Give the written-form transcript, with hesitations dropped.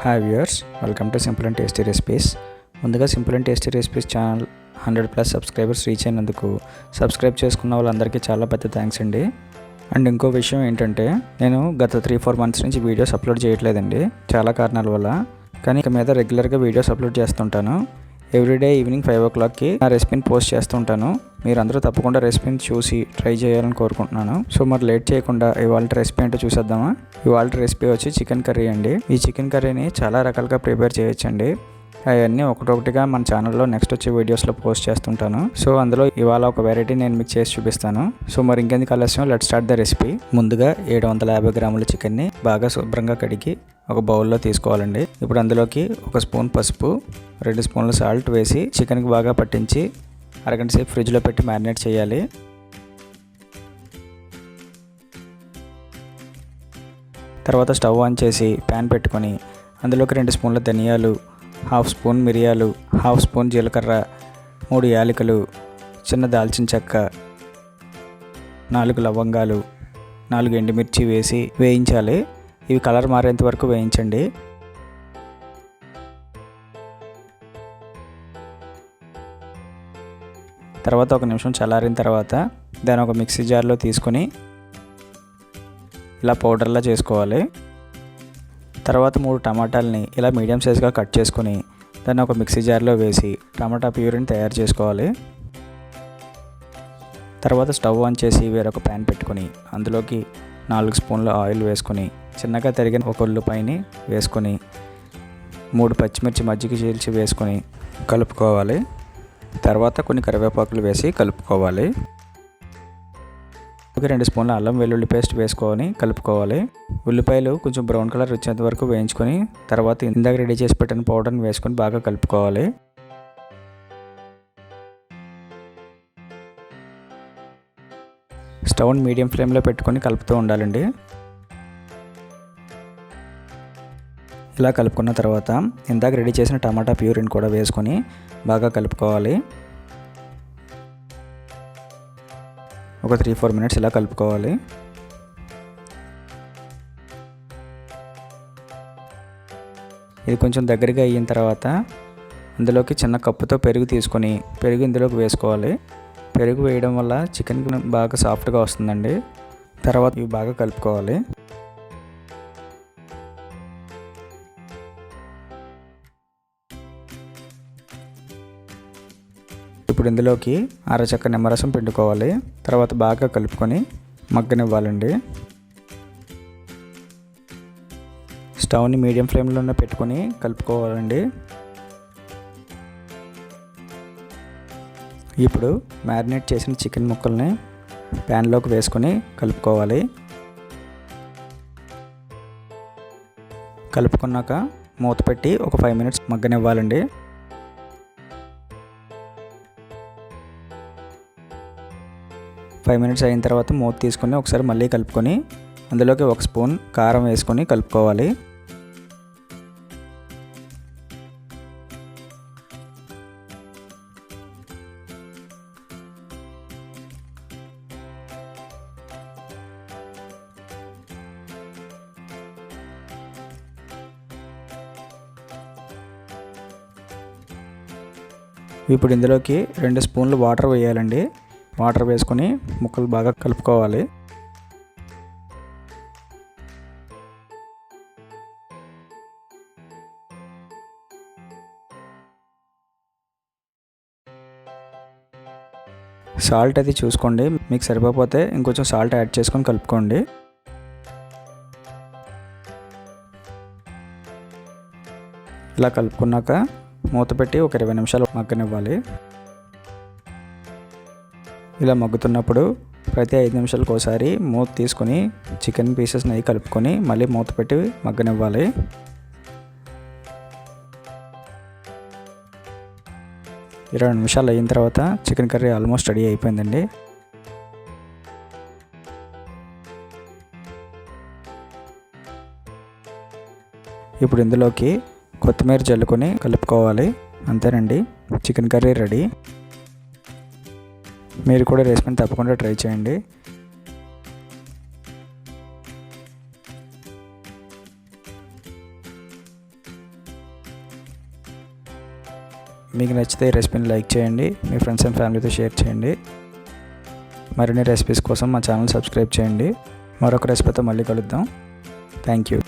Hi viewers, welcome to simple and tasty recipes. ముందుగా simple and tasty recipes channel 100+ subscribers reach అయినందుకు subscribe చేసుకున్న వాళ్ళందరికీ చాలా పెద్ద థ్యాంక్స్ అండి. అండ్ ఇంకో విషయం ఏంటంటే, నేను గత 3-4 మంత్స్ నుంచి వీడియోస్ అప్లోడ్ చేయట్లేదండి, చాలా కారణాల వల్ల. కానీ ఇక మీద రెగ్యులర్గా వీడియోస్ అప్లోడ్ చేస్తుంటాను. ఎవ్రీడే ఈవినింగ్ 5 o'clockకి నా రెసిపీని పోస్ట్ చేస్తుంటాను. మీరందరూ తప్పకుండా రెసిపీని చూసి ట్రై చేయాలని కోరుకుంటున్నాను. సో మరి లేట్ చేయకుండా ఇవాళ రెసిపీ ఏంటో చూసేద్దామా. ఇవాళ రెసిపీ వచ్చి చికెన్ కర్రీ అండి. ఈ చికెన్ కర్రీని చాలా రకాలుగా ప్రిపేర్ చేయొచ్చండి. అవన్నీ ఒకటొకటిగా మన ఛానల్లో నెక్స్ట్ వచ్చే వీడియోస్లో పోస్ట్ చేస్తుంటాను. సో అందులో ఇవాళ ఒక వెరైటీ నేను మీకు చేసి చూపిస్తాను. సో మరి ఇంకెందుకు ఆలస్యం, లెట్ స్టార్ట్ ద రెసిపీ. ముందుగా 750 గ్రాముల చికెన్ని బాగా శుభ్రంగా కడిగి ఒక బౌల్లో తీసుకోవాలండి. ఇప్పుడు అందులోకి 1 స్పూన్ పసుపు, 2 స్పూన్ల సాల్ట్ వేసి చికెన్కి బాగా పట్టించి అరగంట సేపు ఫ్రిడ్జ్లో పెట్టి మ్యారినేట్ చేయాలి. తర్వాత స్టవ్ ఆన్ చేసి ప్యాన్ పెట్టుకొని అందులోకి 2 స్పూన్ల ధనియాలు, 1/2 స్పూన్ మిరియాలు, 1/2 స్పూన్ జీలకర్ర, 3 యాలకులు, చిన్న దాల్చిన చెక్క, 4 లవంగాలు, 4 ఎండుమిర్చి వేసి వేయించాలి. ఇవి కలర్ మారేంత వరకు వేయించండి. తర్వాత 1 నిమిషం చల్లారిన తర్వాత దాన్ని ఒక మిక్సీ జార్లో తీసుకొని ఇలా పౌడర్లా చేసుకోవాలి. తర్వాత 3 టమాటాలని ఇలా మీడియం సైజుగా కట్ చేసుకొని దాన్ని ఒక మిక్సీ జార్లో వేసి టమాటా ప్యూరీని తయారు చేసుకోవాలి. తర్వాత స్టవ్ ఆన్ చేసి వేరొక ప్యాన్ పెట్టుకొని అందులోకి 4 స్పూన్ల ఆయిల్ వేసుకొని చిన్నగా తరిగిన ఒక ఉల్లిపాయని వేసుకొని 3 పచ్చిమిర్చి మజ్జిగ చీల్చి వేసుకొని కలుపుకోవాలి. తర్వాత కొన్ని కరివేపాకులు వేసి కలుపుకోవాలి. 2 స్పూన్ల అల్లం వెల్లుల్లి పేస్ట్ వేసుకొని కలుపుకోవాలి. ఉల్లిపాయలు కొంచెం బ్రౌన్ కలర్ వచ్చేంత వరకు వేయించుకొని తర్వాత ఇందాక రెడీ చేసి పెట్టిన పౌడర్ని వేసుకొని బాగా కలుపుకోవాలి. స్టవ్ని మీడియం ఫ్లేమ్లో పెట్టుకొని కలుపుతూ ఉండాలండి. ఇలా కలుపుకున్న తర్వాత ఇందాక రెడీ చేసిన టమాటా ప్యూరీని కూడా వేసుకొని బాగా కలుపుకోవాలి. ఒక 3-4 మినిట్స్ ఇలా కలుపుకోవాలి. ఇది కొంచెం దగ్గరగా అయిన తర్వాత అందులోకి చిన్న కప్పుతో పెరుగు తీసుకొని పెరుగు ఇందులోకి వేసుకోవాలి. పెరుగు వేయడం వల్ల చికెన్ బాగా సాఫ్ట్గా వస్తుందండి. తర్వాత ఇవి బాగా కలుపుకోవాలి. ఇప్పుడు ఇందులోకి అరచక్క నిమ్మరసం పిండుకోవాలి. తర్వాత బాగా కలుపుకొని మగ్గనివ్వాలండి. స్టవ్ని మీడియం ఫ్లేమ్లోనే పెట్టుకొని కలుపుకోవాలండి. ఇప్పుడు మ్యారినేట్ చేసిన చికెన్ ముక్కల్ని ప్యాన్లోకి వేసుకొని కలుపుకోవాలి. కలుపుకున్నాక మూత పెట్టి ఒక 5 మినిట్స్ మగ్గనివ్వాలండి. మినిట్స్ అయిన తర్వాత మూత తీసుకొని ఒకసారి మళ్ళీ కలుపుకొని అందులోకి 1 స్పూన్ కారం వేసుకొని కలుపుకోవాలి. ఇప్పుడు ఇందులోకి 2 స్పూన్లు వాటర్ వేయాలండి. వాటర్ వేసుకొని ముక్కలు బాగా కలుపుకోవాలి. సాల్ట్ అది చూసుకోండి, మీకు సరిపోతే ఇంకొంచెం సాల్ట్ యాడ్ చేసుకొని కలుపుకోండి. ఇలా కలుపుకున్నాక మూత పెట్టి ఒక 20 నిమిషాలు మగ్గనివ్వాలి. ఇలా మగ్గుతున్నప్పుడు ప్రతి 5 నిమిషాలకు ఒకసారి మూత తీసుకొని చికెన్ పీసెస్ని అవి కలుపుకొని మళ్ళీ మూత పెట్టి మగ్గనివ్వాలి. ఇరవై నిమిషాలు అయిన తర్వాత చికెన్ కర్రీ ఆల్మోస్ట్ రెడీ అయిపోయిందండి. ఇప్పుడు ఇందులోకి కొత్తిమీర జల్లుకొని కలుపుకోవాలి. అంతేనండి, చికెన్ కర్రీ రెడీ. మీరు కూడా రెసిపీని తప్పకుండా ట్రై చేయండి. మీకు నచ్చితే ఈ రెసిపీని లైక్ చేయండి, మీ ఫ్రెండ్స్ అండ్ ఫ్యామిలీతో షేర్ చేయండి. మరిన్ని రెసిపీస్ కోసం మా ఛానల్ సబ్స్క్రైబ్ చేయండి. మరొక రెసిపీతో మళ్ళీ కలుద్దాం. Thank you.